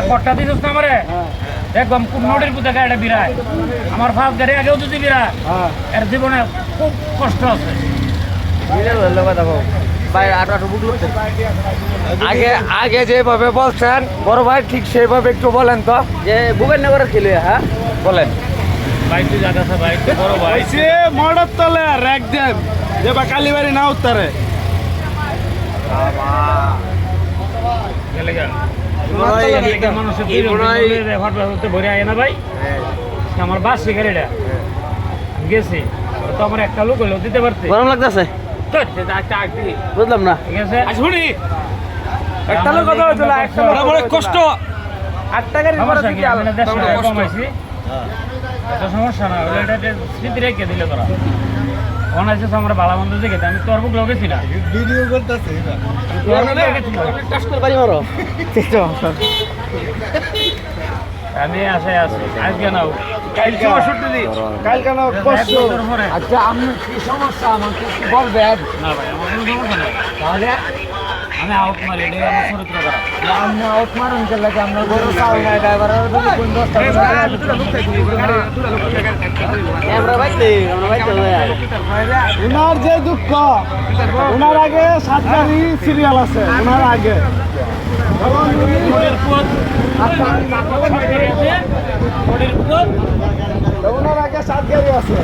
কট্টা দিছিস না আমারে একদম নদীর পুঁতে গাড়িটা বিরায় আমার ফাঁস গাড়ি আগেও যদি বিরায় এর জীবনে খুব কষ্ট আছে। আগে আগে যেভাবে বলছেন বড় ভাই ঠিক সেইভাবে একটু বলেন তো যে ভুবননগরে খেলে হ্যাঁ বলেন ভাই তুই জানাস ভাই তুই বড় ভাই সে মডার তলে র্যাক দেন যে বা কালীবাড়ি না উত্তরে গেলে গেল মানুষের ভরে আয় না ভাই আমার বাস গাড়িটা গেছি তো আমার একটা লোক হলো দিতে পারতে গরম লাগতেছে বুঝলাম না ঠিক আছে শুনি একটা লোক কথা হয়েছিল একটা লোক বড় কষ্ট 8 টাকার সমস্যা কি আমি 150 টাকা কমাইছি এটা সমস্যা না ওটা এটা স্মৃতি রেখে দিলে তোরা মনে আছে আমরা ভালো মন্দ দেখে আমি তোর বুক লগেছি না ভিডিও করতেছে কাজ করে বাড়ি মারো আমি আশায় আছি আজকে নাও কালকে 62 দিন কালকে না কষ্ট আচ্ছা আপনি কি সমস্যা আমাকে কি বলবেন না ভাই আমার কোনো সমস্যা নাই তাহলে আমি আউট মারি এটা আমার চরিত্র করা আপনি আউট মারুন কে লাগে আমরা বড় চাল নাই ড্রাইভারের যদি কোন দশটা আমরা বাইতে উনার যে দুঃখ উনার আগে 7 গাড়ি সিরিয়াল আছে উনার আগে উনার আগে 7 গাড়ি আছে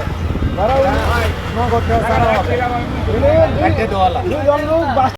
দুজন লোক